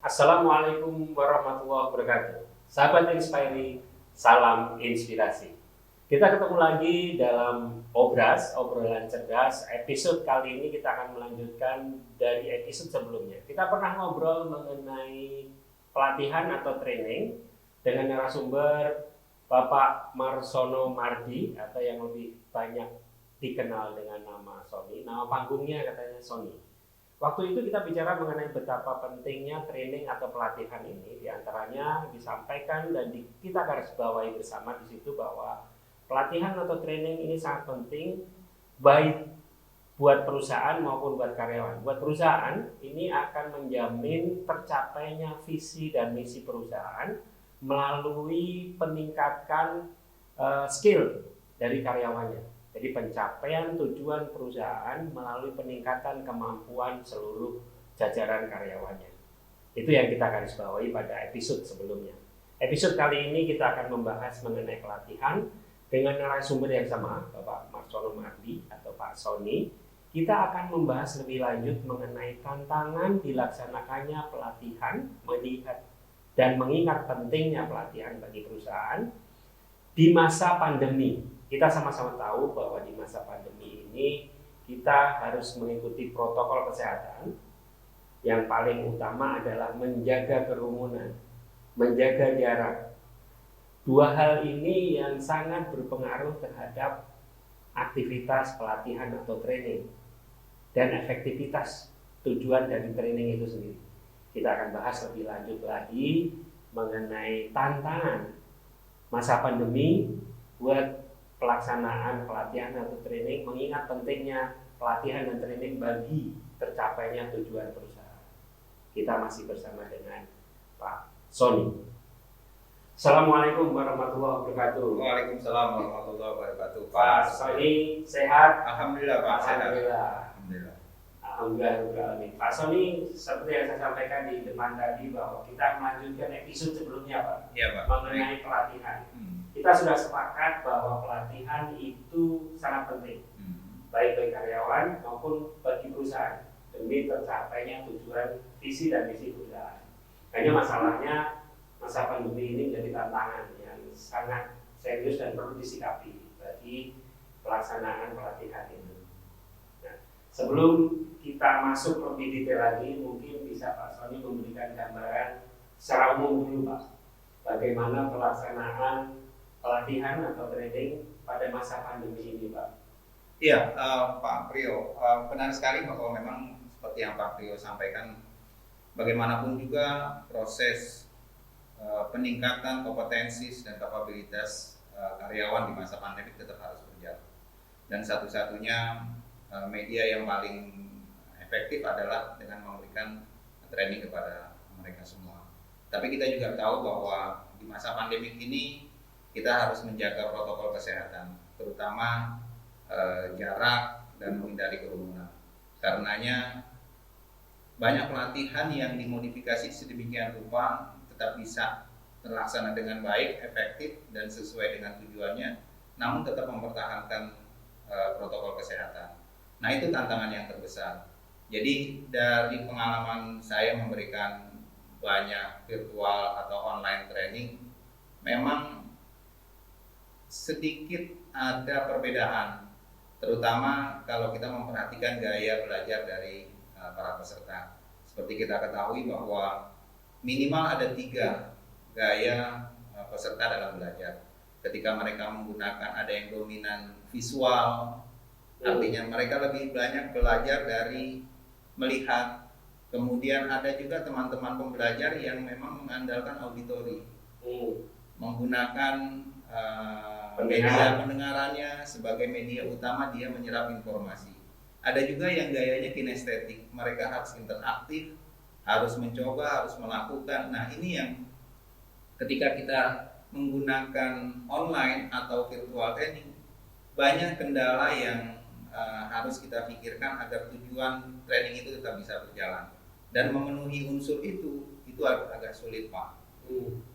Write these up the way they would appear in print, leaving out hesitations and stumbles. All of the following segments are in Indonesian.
Assalamualaikum warahmatullahi wabarakatuh. Sahabat Inspiri, salam inspirasi. Kita ketemu lagi dalam obrolan cerdas. Episode kali ini kita akan melanjutkan dari episode sebelumnya. Kita pernah ngobrol mengenai pelatihan atau training dengan narasumber Bapak Marsono Mardi, atau yang lebih banyak dikenal dengan nama Sony. Nama panggungnya katanya Sony. Waktu itu kita bicara mengenai betapa pentingnya training atau pelatihan ini, diantaranya disampaikan dan kita garis bawahi bersama di situ bahwa pelatihan atau training ini sangat penting baik buat perusahaan maupun buat karyawan. Buat perusahaan ini akan menjamin tercapainya visi dan misi perusahaan melalui peningkatan skill dari karyawannya. Jadi pencapaian tujuan perusahaan melalui peningkatan kemampuan seluruh jajaran karyawannya. Itu yang kita garis bawahi pada episode sebelumnya. Episode kali ini kita akan membahas mengenai pelatihan dengan narasumber yang sama, Bapak Marsono Mardi atau Pak Sony. Kita akan membahas lebih lanjut mengenai tantangan dilaksanakannya pelatihan, melihat dan mengingat pentingnya pelatihan bagi perusahaan di masa pandemi. Kita sama-sama tahu bahwa di masa pandemi ini kita harus mengikuti protokol kesehatan. Yang paling utama adalah menjaga kerumunan, menjaga jarak. Dua hal ini yang sangat berpengaruh terhadap aktivitas pelatihan atau training dan efektivitas tujuan dari training itu sendiri. Kita akan bahas lebih lanjut lagi mengenai tantangan masa pandemi buat pelaksanaan pelatihan atau training, mengingat pentingnya pelatihan dan training bagi tercapainya tujuan perusahaan. Kita masih bersama dengan Pak Sony. Assalamualaikum warahmatullahi wabarakatuh. Waalaikumsalam warahmatullahi wabarakatuh. Pak Sony sehat? Alhamdulillah Pak. Alhamdulillah. Alhamdulillah. Alhamdulillah. Pak Sony, seperti yang saya sampaikan di depan tadi bahwa kita melanjutkan episode sebelumnya, Pak. Iya, Pak. Mengenai pelatihan. Kita sudah sepakat bahwa pelatihan itu sangat penting, baik bagi karyawan maupun bagi perusahaan, demi tercapainya tujuan visi dan misi perusahaan. Hanya masalahnya masa pandemi ini menjadi tantangan yang sangat serius dan perlu disikapi bagi pelaksanaan pelatihan ini. Nah, sebelum kita masuk lebih detail lagi, mungkin bisa Pak Sony memberikan gambaran secara umum dulu, Pak, bagaimana pelaksanaan pelatihan atau training pada masa pandemi ini, Pak. Iya, Pak Priyo, benar sekali bahwa memang seperti yang Pak Priyo sampaikan, bagaimanapun juga proses peningkatan kompetensi dan kapabilitas karyawan di masa pandemi tetap harus berjalan. Dan satu-satunya media yang paling efektif adalah dengan memberikan training kepada mereka semua. Tapi kita juga tahu bahwa di masa pandemi ini kita harus menjaga protokol kesehatan, terutama jarak dan menghindari kerumunan. Karenanya banyak pelatihan yang dimodifikasi sedemikian rupa tetap bisa terlaksana dengan baik, efektif dan sesuai dengan tujuannya, namun tetap mempertahankan protokol kesehatan. Nah, itu tantangan yang terbesar. Jadi dari pengalaman saya memberikan banyak virtual atau online training, memang sedikit ada perbedaan, terutama kalau kita memperhatikan gaya belajar dari para peserta. Seperti kita ketahui bahwa minimal ada 3 gaya peserta dalam belajar. Ketika mereka menggunakan, ada yang dominan visual, artinya mereka lebih banyak belajar dari melihat. Kemudian ada juga teman-teman pembelajar yang memang mengandalkan auditori, menggunakan media pendengarannya sebagai media utama dia menyerap informasi. Ada juga yang gayanya kinestetik, mereka harus interaktif, harus mencoba, harus melakukan. Nah, ini yang ketika kita menggunakan online atau virtual training, banyak kendala yang harus kita pikirkan agar tujuan training itu tetap bisa berjalan. Dan memenuhi unsur itu agak sulit, Pak.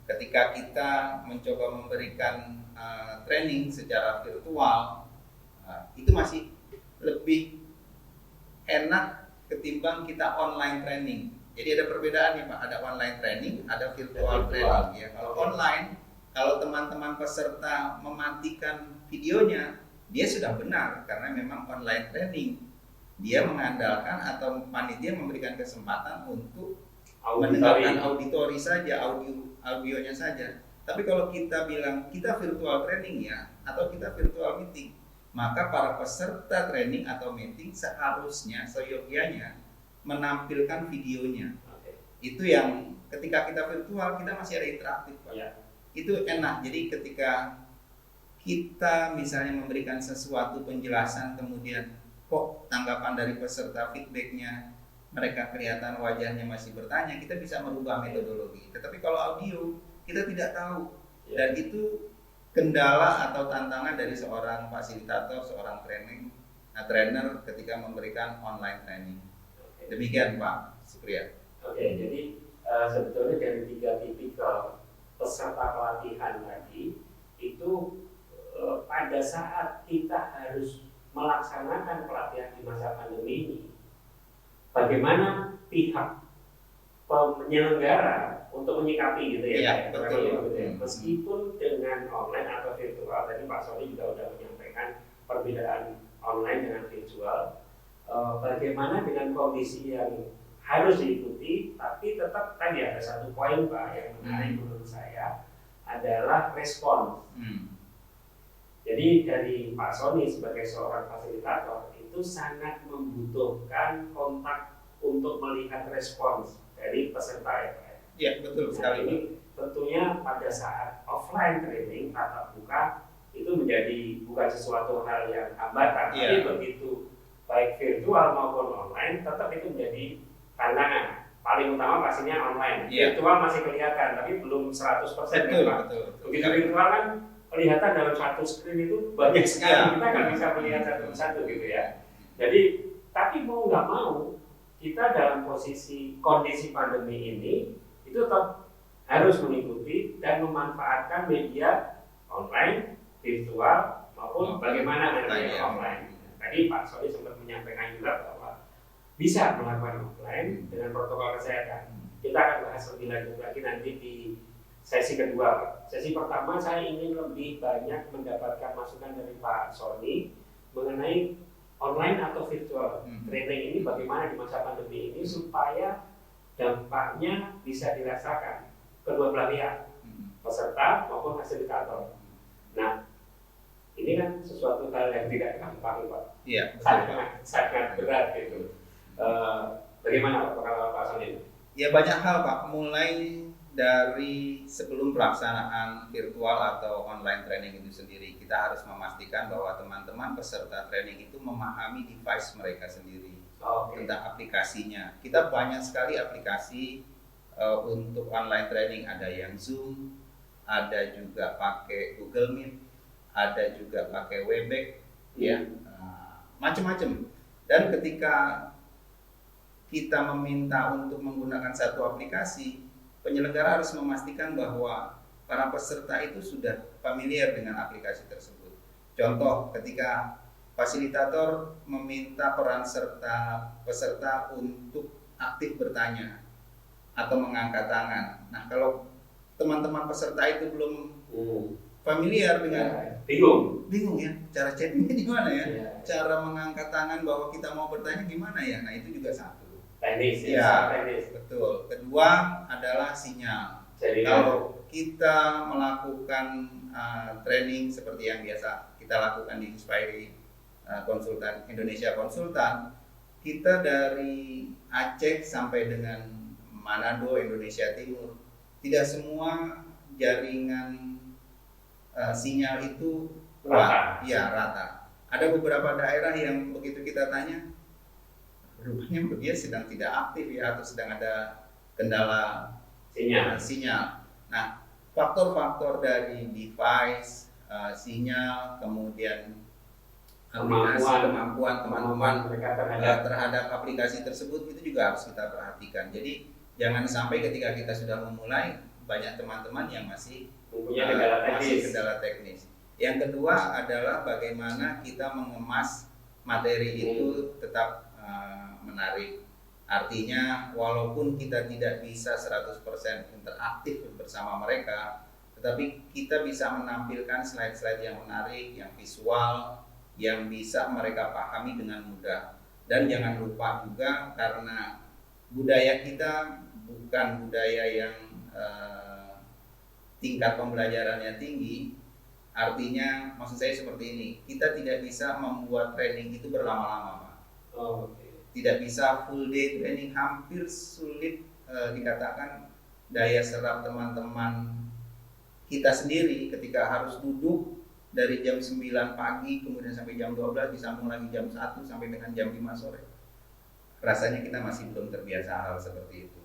Ketika kita mencoba memberikan training secara virtual, itu masih lebih enak ketimbang kita online training. Jadi ada perbedaan nih Pak, ada online training, ada virtual training ya. Kalau online, kalau teman-teman peserta mematikan videonya, dia sudah benar karena memang online training. Dia mengandalkan atau panitia memberikan kesempatan untuk mendengarkan auditori saja, audionya saja. Tapi kalau kita bilang kita virtual training ya, atau kita virtual meeting, maka para peserta training atau meeting seharusnya seyogyanya menampilkan videonya. Itu yang ketika kita virtual kita masih ada interaktif Pak. Ya. Itu enak. Jadi ketika kita misalnya memberikan sesuatu penjelasan, kemudian kok tanggapan dari peserta feedbacknya mereka kelihatan wajahnya masih bertanya, kita bisa merubah metodologi. Tetapi kalau audio kita tidak tahu, dan itu kendala atau tantangan dari seorang fasilitator, seorang trainer ketika memberikan online training. Demikian Pak Supriya. Oke, jadi sebetulnya dari 3 tipikal peserta pelatihan tadi itu pada saat kita harus melaksanakan pelatihan di masa pandemi ini, bagaimana pihak penyelenggara untuk menyikapi gitu ya, ya betul. Gitu ya. Meskipun dengan online atau virtual, tadi Pak Sony juga sudah menyampaikan perbedaan online dengan virtual, bagaimana dengan kondisi yang harus diikuti, tapi tetap tadi ada satu poin Pak yang menarik menurut saya adalah respon. Jadi dari Pak Sony sebagai seorang fasilitator itu sangat membutuhkan kontak untuk melihat respons dari peserta ya Pak. Iya betul sekali. Ini tentunya pada saat offline training tatap muka itu menjadi bukan sesuatu hal yang hambatan, tapi begitu baik virtual maupun online tetap itu menjadi tantangan. Paling utama pastinya online. Virtual masih kelihatan tapi belum 100% betul, Pak. Betul. Begitu virtual kan kelihatan dalam satu screen itu banyak sekali, kita nggak bisa melihat satu-satu gitu ya. Jadi, tapi mau nggak mau, kita dalam kondisi pandemi ini itu tetap harus mengikuti dan memanfaatkan media online, virtual maupun bagaimana media online. Tadi Pak Sony sempat menyampaikan juga bahwa bisa melakukan offline dengan protokol kesehatan. Kita akan bahas lebih lanjut lagi nanti di sesi kedua. Sesi pertama saya ingin lebih banyak mendapatkan masukan dari Pak Sony mengenai online atau virtual training ini bagaimana di masa pandemi ini supaya dampaknya bisa dirasakan kedua belah pihak, peserta maupun fasilitator. Nah, ini kan sesuatu hal yang tidak gampang Pak. Iya. Sangat berat gitu. Bagaimana Pak Sony? Ya banyak hal Pak, mulai dari sebelum pelaksanaan virtual atau online training itu sendiri, kita harus memastikan bahwa teman-teman peserta training itu memahami device mereka sendiri tentang aplikasinya. Kita banyak sekali aplikasi untuk online training, ada yang Zoom, ada juga pakai Google Meet, ada juga pakai Webex, ya macam-macam. Dan ketika kita meminta untuk menggunakan satu aplikasi, penyelenggara harus memastikan bahwa para peserta itu sudah familiar dengan aplikasi tersebut. Contoh, ketika fasilitator meminta peran peserta untuk aktif bertanya atau mengangkat tangan. Nah, kalau teman-teman peserta itu belum familiar dengan bingung ya, cara chattingnya gimana ya, cara mengangkat tangan bahwa kita mau bertanya gimana ya. Nah, itu juga satu. Teknis, teknis. Betul. Kedua adalah sinyal. Jadi, kalau kita melakukan training seperti yang biasa kita lakukan di Inspire Konsultan Indonesia Konsultan, kita dari Aceh sampai dengan Manado, Indonesia Timur, tidak semua jaringan sinyal itu kuat, rata. Ada beberapa daerah yang begitu kita tanya, rupanya dia sedang tidak aktif ya, atau sedang ada kendala sinyal. Nah, faktor-faktor dari device, sinyal, kemudian aplikasi, kemampuan teman-teman terhadap aplikasi tersebut itu juga harus kita perhatikan. Jadi jangan sampai ketika kita sudah memulai banyak teman-teman yang masih punya kendala teknis. Yang kedua adalah bagaimana kita mengemas materi itu tetap menarik Artinya walaupun kita tidak bisa 100% interaktif bersama mereka, tetapi kita bisa menampilkan slide-slide yang menarik, yang visual, yang bisa mereka pahami dengan mudah. Dan jangan lupa juga, karena budaya kita bukan budaya yang tingkat pembelajarannya tinggi, artinya maksud saya seperti ini, kita tidak bisa membuat training itu berlama-lama, Pak. Tidak bisa full day training, hampir sulit dikatakan daya serap teman-teman kita sendiri ketika harus duduk dari jam 9 pagi kemudian sampai jam 12, disambung lagi jam 1 sampai dengan jam 5 sore. Rasanya kita masih belum terbiasa hal seperti itu.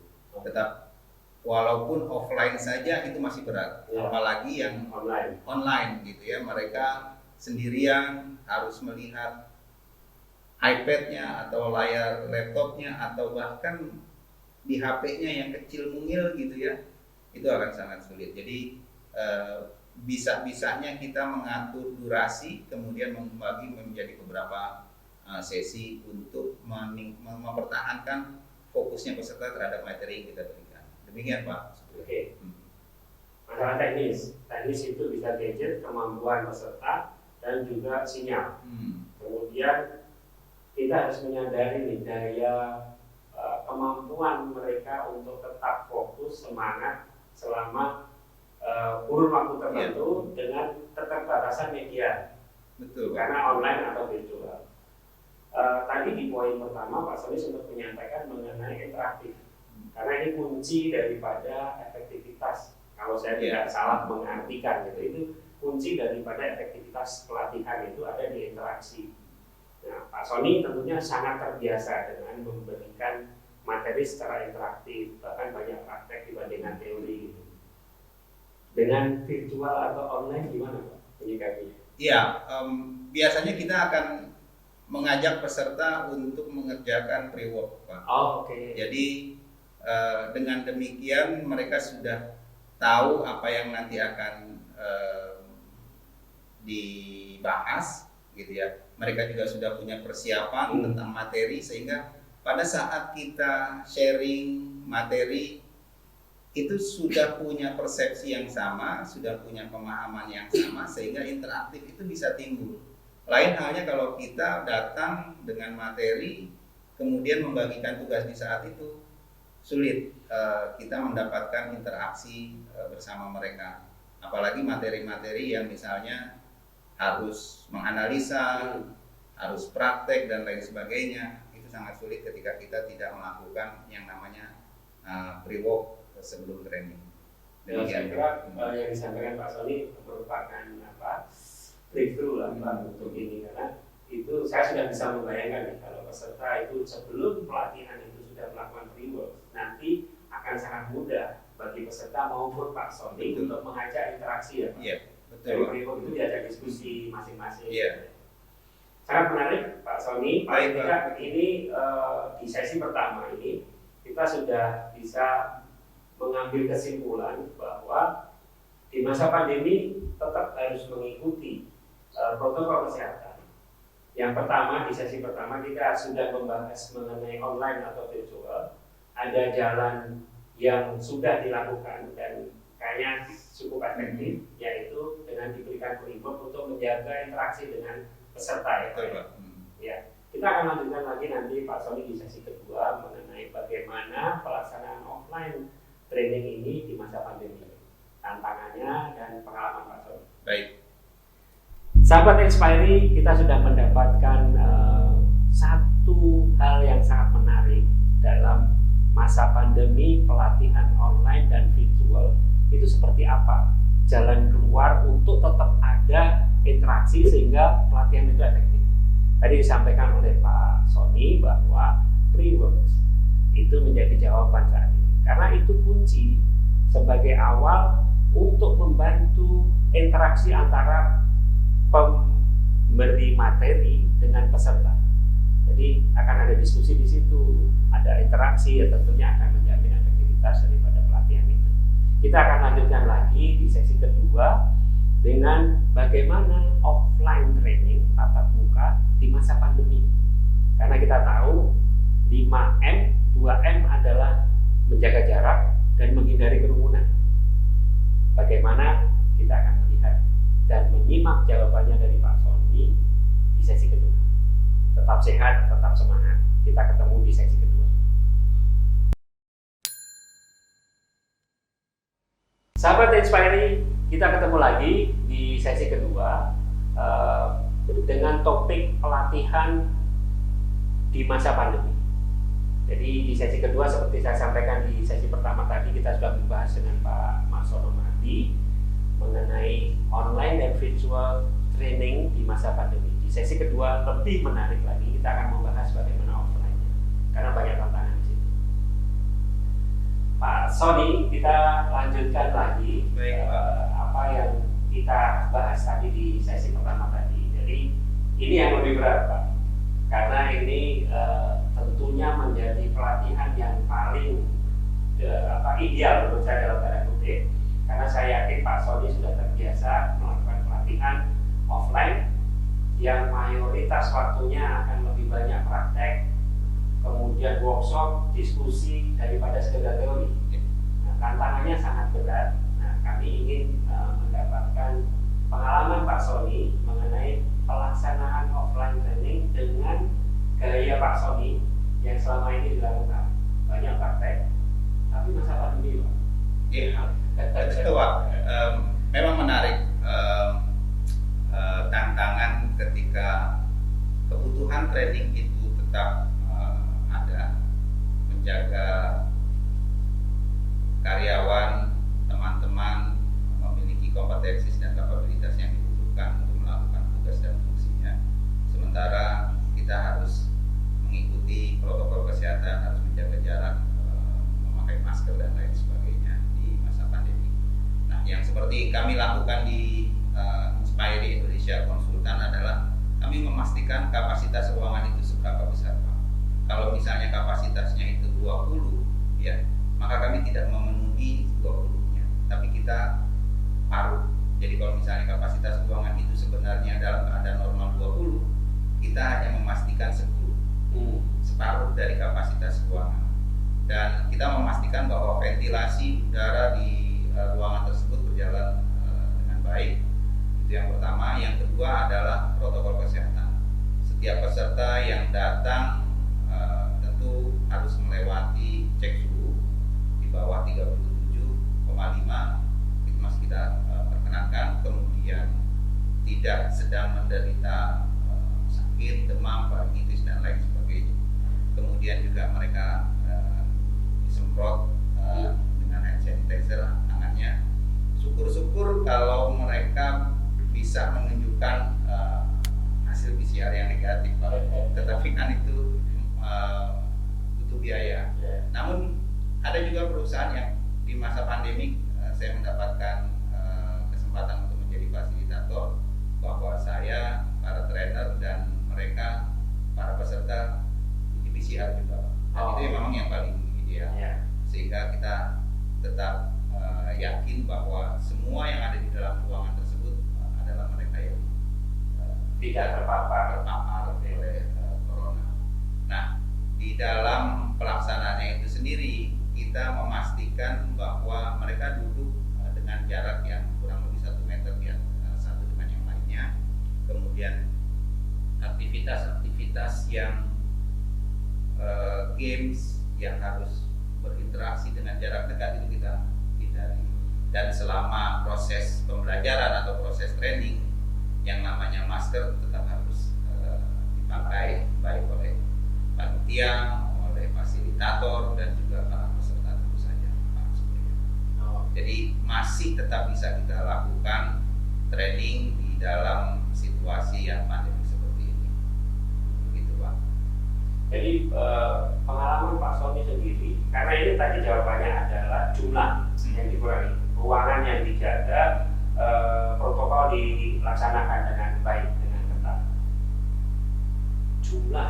Tetap walaupun offline saja itu masih berat, apalagi yang online gitu ya. Mereka sendirian harus melihat iPad-nya atau layar laptopnya atau bahkan di HP-nya yang kecil mungil gitu ya, itu akan sangat sulit. Jadi bisa-bisanya kita mengatur durasi, kemudian membagi menjadi beberapa sesi untuk mempertahankan fokusnya peserta terhadap materi yang kita berikan. Demikian Pak. Oke. Masalah teknis itu bisa gadget, kemampuan peserta, dan juga sinyal. Kemudian kita harus menyadari nih daya kemampuan mereka untuk tetap fokus, semangat selama kurun waktu tertentu dengan keterbatasan media. Betul. Karena online atau virtual. Tadi di poin pertama Pak Sony sempat menyampaikan mengenai interaktif. Karena ini kunci daripada efektivitas. Kalau saya tidak salah mengartikan gitu, itu kunci daripada efektivitas pelatihan itu ada di interaksi. Nah, Pak Sony tentunya sangat terbiasa dengan memberikan materi secara interaktif, bahkan banyak praktek dibandingkan teori gitu. Dengan virtual atau online gimana Pak menyikapinya? Iya, biasanya kita akan mengajak peserta untuk mengerjakan pre-work, Pak. Oke. Jadi dengan demikian mereka sudah tahu apa yang nanti akan dibahas, gitu ya. Mereka juga sudah punya persiapan tentang materi, sehingga pada saat kita sharing materi itu sudah punya persepsi yang sama, sudah punya pemahaman yang sama, sehingga interaktif itu bisa timbul. Lain halnya kalau kita datang dengan materi kemudian membagikan tugas di saat itu, sulit kita mendapatkan interaksi bersama mereka. Apalagi materi-materi yang misalnya harus menganalisa, harus praktek dan lain sebagainya, itu sangat sulit ketika kita tidak melakukan yang namanya pre-work sebelum training. Saya kira yang disampaikan Pak Sony merupakan breakthrough lah Pak untuk ini, karena itu saya sudah bisa membayangkan nih, kalau peserta itu sebelum pelatihan itu sudah melakukan pre-work, nanti akan sangat mudah bagi peserta maupun Pak Sony untuk mengajak interaksi ya Pak. Iya. Dari pre-work itu diajak diskusi masing-masing. Iya. Sangat menarik Pak Sony. Baik, Pak. Ini di sesi pertama ini kita sudah bisa mengambil kesimpulan bahwa di masa pandemi tetap harus mengikuti protokol kesehatan. Yang pertama, di sesi pertama kita sudah membahas mengenai online atau virtual. Ada jalan yang sudah dilakukan dan kayaknya cukup efektif, yaitu dengan diberikan pre-work untuk menjaga interaksi dengan peserta ya. Ya. Kita akan lanjutkan lagi nanti Pak Sony di sesi kedua mengenai bagaimana pelaksanaan offline training ini di masa pandemi, tantangannya dan pengalaman Pak Sony. Baik. Sahabat Inspire, kita sudah mendapatkan satu hal yang sangat menarik dalam masa pandemi, pelatihan online dan virtual itu seperti apa jalan keluar untuk tetap ada interaksi sehingga pelatihan itu efektif. Tadi disampaikan oleh Pak Sony bahwa pre-work itu menjadi jawaban saat ini, karena itu kunci sebagai awal untuk membantu interaksi antara pemberi materi dengan peserta. Jadi akan ada diskusi di situ, ada interaksi, ya tentunya akan menjamin efektivitas daripada pelatihan itu. Kita akan lanjutkan lagi di sesi kedua dengan bagaimana offline training tatap muka di masa pandemi. Karena kita tahu 5M 2M adalah menjaga jarak dan menghindari kerumunan. Bagaimana, kita akan melihat dan menyimak jawabannya dari Pak Sony di sesi kedua. Tetap sehat, tetap semangat. Kita ketemu di sesi kedua. Sahabat Inspire, kita ketemu lagi di sesi kedua dengan topik pelatihan di masa pandemi. Jadi di sesi kedua seperti saya sampaikan di sesi pertama tadi, kita sudah membahas dengan Pak Marsono Mardi mengenai online dan virtual training di masa pandemi. Di sesi kedua lebih menarik lagi, kita akan membahas bagaimana offline-nya karena banyak tantangan di situ. Pak Sony, kita lanjutkan lagi apa yang kita bahas tadi di sesi pertama tadi. Jadi ini yang lebih berat, Pak, karena ini tentunya menjadi pelatihan yang paling ideal menurut saya dalam tanda kutip, karena saya yakin Pak Sony sudah terbiasa melakukan pelatihan offline yang mayoritas waktunya akan lebih banyak praktek, kemudian workshop, diskusi daripada sekedar teori. Nah, tantangannya sangat berat. Nah, kami ingin mendapatkan pengalaman Pak Sony mengenai pelaksanaan offline training dengan gaya Pak Sony yang selama ini dilakukan. Banyak praktek, tapi masa pandemi, Pak. Iya, betul, Pak. Memang menarik tantangan ketika kebutuhan training itu tetap ada, menjaga karyawan, teman-teman memiliki kompetensi dan kapabilitas yang dibutuhkan untuk melakukan tugas dan fungsinya. Sementara kita harus mengikuti protokol kesehatan, harus menjaga jarak, memakai masker dan lain sebagainya di masa pandemi. Nah, yang seperti kami lakukan di Inspire Indonesia Konsultan adalah kami memastikan kapasitas ruangan itu seberapa besar, Pak. Kalau misalnya kapasitasnya itu 20, ya, maka kami tidak memenuhi 20-nya, tapi kita paruh. Jadi kalau misalnya kapasitas ruangan itu sebenarnya dalam keadaan normal 20, kita hanya memastikan 10, separuh dari kapasitas ruangan. Dan kita memastikan bahwa ventilasi udara di ruangan tersebut berjalan dengan baik. Itu yang pertama. Yang kedua adalah protokol kesehatan. Setiap peserta yang datang tentu harus melewati cek suhu di bawah 37,5, itu masih kita perkenankan. Kemudian tidak sedang menderita sakit, demam, faringitis dan lain sebagainya. Kemudian juga mereka disemprot dengan hand sanitizer tangannya. Syukur-syukur kalau mereka bisa menunjukkan hasil PCR yang negatif, tetapi kan itu butuh biaya. Namun ada juga perusahaan yang di masa pandemi saya mendapatkan kesempatan untuk menjadi fasilitator, bahwa saya, para trainer dan mereka, para peserta di PCR juga. Dan itu memang yang paling ideal. Sehingga kita tetap yakin bahwa semua yang ada di dalam ruangan tersebut adalah mereka yang tidak terpapar oleh corona. Nah, di dalam pelaksanaannya itu sendiri kita memastikan bahwa mereka duduk dengan jarak yang kurang lebih 1 meter ya, satu dengan yang lainnya. Kemudian aktivitas-aktivitas yang games yang harus berinteraksi dengan jarak dekat itu kita hindari. Dan selama proses pembelajaran atau proses training, yang namanya masker tetap harus dipakai baik oleh panitia, oleh fasilitator dan juga para peserta tentu saja, Pak Surya. Jadi masih tetap bisa kita lakukan training di dalam situasi yang pandemi seperti ini. Begitu, Pak. Jadi pengalaman Pak Sony sendiri, karena ini tadi jawabannya adalah jumlah yang dikurangi, ruangan yang dijaga, protokol dilaksanakan dengan baik, dengan ketat. Jumlah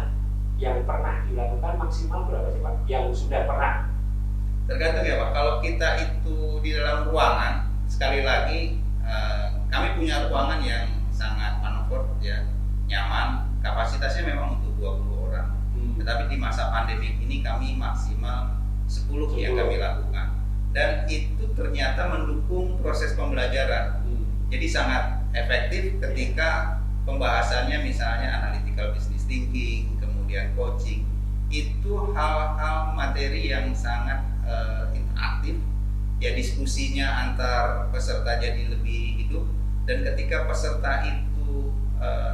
yang pernah dilakukan maksimal berapa sih, Pak? Yang sudah pernah? Tergantung ya, Pak. Kalau kita itu di dalam ruangan, sekali lagi kami punya ruangan yang sangat manuver ya, nyaman. Kapasitasnya memang untuk 20 orang. Tetapi di masa pandemi ini kami maksimal 10 yang kami lakukan, dan itu ternyata mendukung proses pembelajaran. Jadi sangat efektif ketika pembahasannya misalnya analytical business thinking, kemudian coaching, itu hal-hal materi yang sangat interaktif, ya diskusinya antar peserta jadi lebih hidup, dan ketika peserta itu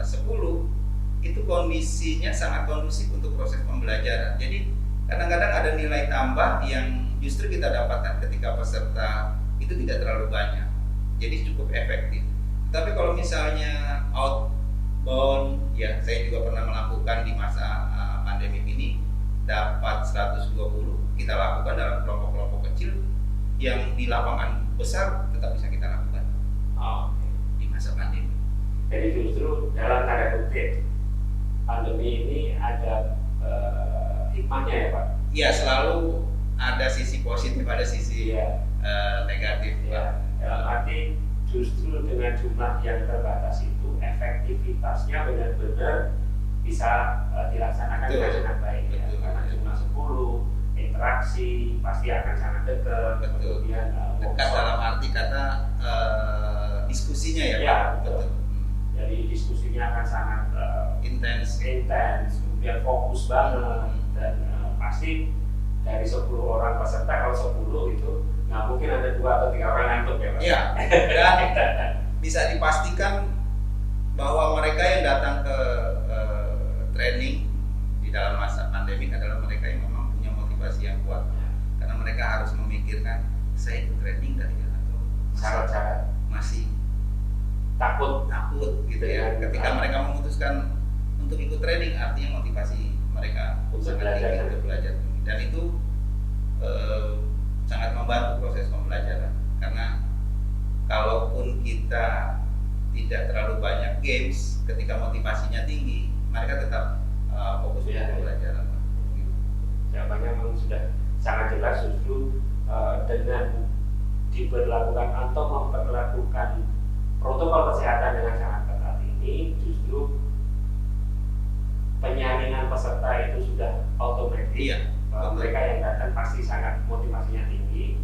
10, itu kondisinya sangat kondusif untuk proses pembelajaran. Jadi kadang-kadang ada nilai tambah yang justru kita dapatkan ketika peserta itu tidak terlalu banyak, jadi cukup efektif. Tapi kalau misalnya outbound, ya saya juga pernah melakukan di masa pandemi ini, dapat 120, kita lakukan dalam kelompok-kelompok kecil yang di lapangan besar tetap bisa kita lakukan di masa pandemi. Jadi justru dalam tanda kutip pandemi ini ada hikmahnya ya Pak? Iya, selalu ada sisi positif, ada sisi negatif. Ya, dalam arti justru dengan jumlah yang terbatas itu efektivitasnya benar-benar bisa dilaksanakan dengan sangat baik ya. Karena jumlah 10, interaksi pasti akan sangat dekat. Kemudian dekat dalam arti kata diskusinya ya, ya Pak. Betul. Jadi diskusinya akan sangat intens, kemudian fokus banget, dan pasti dari 10 orang peserta, kalau 10 itu nggak mungkin ada 2 atau 3 orang ngantuk ya Pak. Iya, dan bisa dipastikan bahwa mereka yang datang ke training di dalam masa pandemi adalah mereka yang memang punya motivasi yang kuat, karena mereka harus memikirkan, saya ikut training dari atau syarat-syarat masih takut gitu ya. Ketika mereka memutuskan untuk ikut training, artinya motivasi mereka sangat tinggi untuk belajar, dan itu sangat membantu proses pembelajaran. Karena kalaupun kita tidak terlalu banyak games, ketika motivasinya tinggi, mereka tetap fokus untuk pembelajaran. Jawabannya memang sudah sangat jelas, justru dengan diberlakukan atau memperlakukan protokol kesehatan dengan sangat ketat ini, justru penyaringan peserta itu sudah otomatis. Iya, mereka yang datang pasti sangat motivasinya tinggi.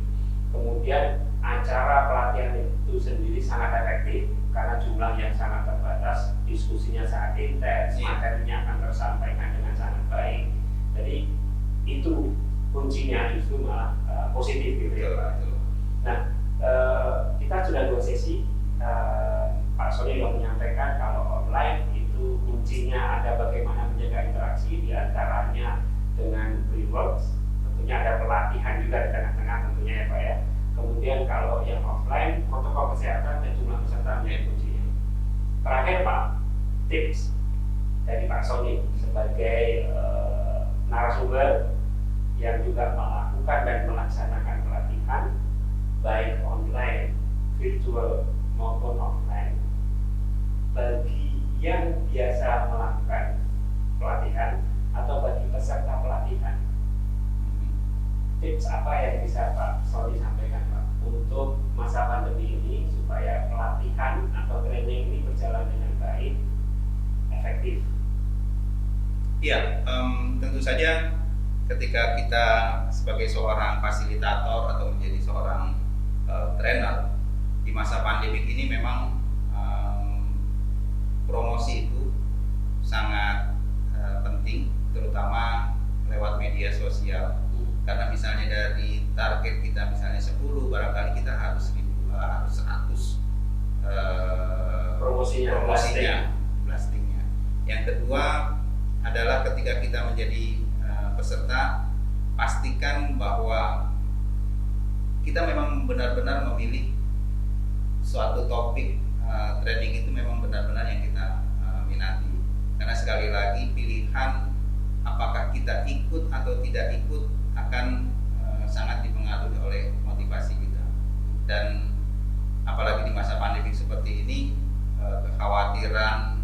Kemudian acara pelatihan itu sendiri sangat efektif karena jumlah yang sangat terbatas, diskusinya sangat intens, materinya akan tersampaikan dengan sangat baik. Jadi itu kuncinya justru malah positif gitu ya Pak. Nah, kita sudah 2 sesi. Pak Sony sudah menyampaikan kalau online itu kuncinya ada bagaimana menjaga interaksi, diantaranya dengan pre-works, tentunya ada pelatihan juga di tengah-tengah tentunya ya Pak ya. Kemudian kalau yang offline, protokol kesehatan dan jumlah peserta menjadi kuncinya. Terakhir Pak, tips dari Pak Sony sebagai narasumber yang juga melakukan dan melaksanakan pelatihan baik online, virtual maupun offline, bagi yang biasa melakukan pelatihan atau bagi peserta pelatihan, tips apa yang bisa Pak Sony sampaikan Pak untuk masa pandemi ini supaya pelatihan atau training ini berjalan dengan baik, efektif? Iya, tentu saja ketika kita sebagai seorang fasilitator atau menjadi seorang trainer di masa pandemi ini, memang promosi itu sangat penting, terutama lewat media sosial. Karena misalnya dari target kita misalnya 10, barangkali kita harus 100 promosinya, blastingnya. Yang kedua adalah ketika kita menjadi peserta, pastikan bahwa kita memang benar-benar memilih suatu topik training itu memang benar-benar yang kita minati. Karena sekali lagi pilihan apakah kita ikut atau tidak ikut akan sangat dipengaruhi oleh motivasi kita. Dan apalagi di masa pandemi seperti ini, kekhawatiran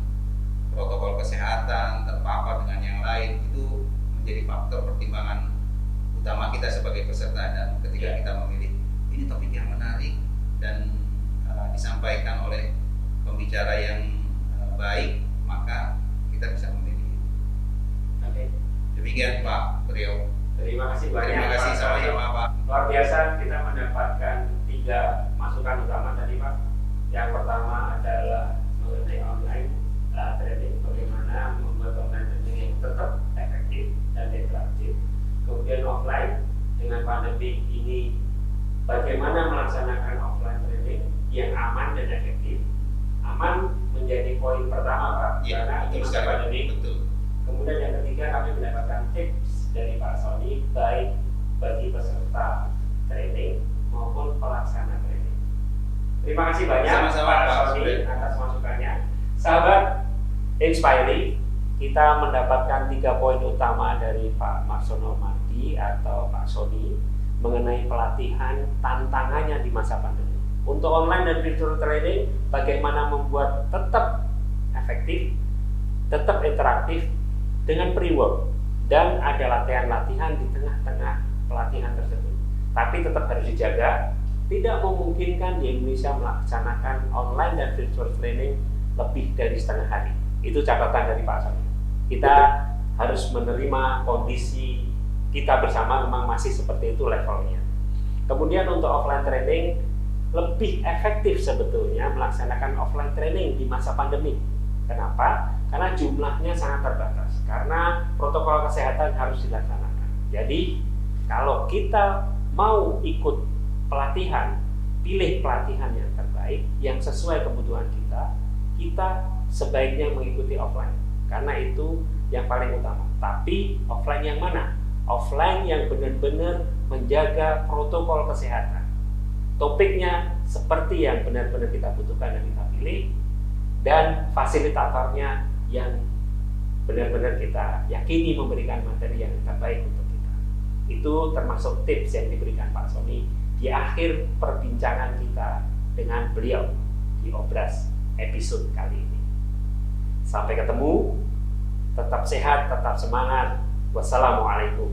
protokol kesehatan, terpapar dengan yang lain, itu menjadi faktor pertimbangan utama kita sebagai peserta. Dan ketika kita memilih ini topik yang menarik dan disampaikan oleh pembicara yang baik, maka kita bisa memilih. Oke. Demikian Pak Priyo. Terima kasih banyak. Terima kasih sama-sama. biasa kita mendapatkan 3 masukan utama tadi Pak. Yang pertama adalah mengenai online training, bagaimana membuat online training yang tetap efektif dan interaktif. Kemudian offline, dengan pandemi ini bagaimana melaksanakan offline training yang aman dan efektif. Aman menjadi poin pertama Pak, Ya, karena di masa pandemi. betul. Kemudian yang ketiga, kami mendapatkan tips dari Pak Sony baik bagi peserta training maupun pelaksana training. Terima kasih banyak Sama-sama, Pak Pak Sony Sony. atas masukannya. Sahabat Inspiring, kita mendapatkan 3 poin utama dari Pak Marsono Mardi atau Pak Sony mengenai pelatihan tantangannya di masa pandemi. Untuk online dan virtual training, bagaimana membuat tetap efektif, tetap interaktif dengan pre-work, dan ada latihan-latihan di tengah-tengah pelatihan tersebut. Tapi tetap harus dijaga, tidak memungkinkan di Indonesia melaksanakan online dan virtual training lebih dari setengah hari. Itu catatan dari Pak Sony. Kita harus menerima kondisi kita bersama memang masih seperti itu levelnya. Kemudian untuk offline training, lebih efektif sebetulnya melaksanakan offline training di masa pandemi. Kenapa? Karena jumlahnya sangat terbatas, karena protokol kesehatan harus dilaksanakan. Jadi kalau kita mau ikut pelatihan, pilih pelatihan yang terbaik, yang sesuai kebutuhan kita, kita sebaiknya mengikuti offline, karena itu yang paling utama. Tapi offline yang mana? Offline yang benar-benar menjaga protokol kesehatan. Topiknya seperti yang benar-benar kita butuhkan dan kita pilih, dan fasilitatornya yang benar-benar kita yakini memberikan materi yang terbaik untuk kita. Itu termasuk tips yang diberikan Pak Sony di akhir perbincangan kita dengan beliau di Obras episode kali ini. Sampai ketemu, tetap sehat, tetap semangat. Wassalamualaikum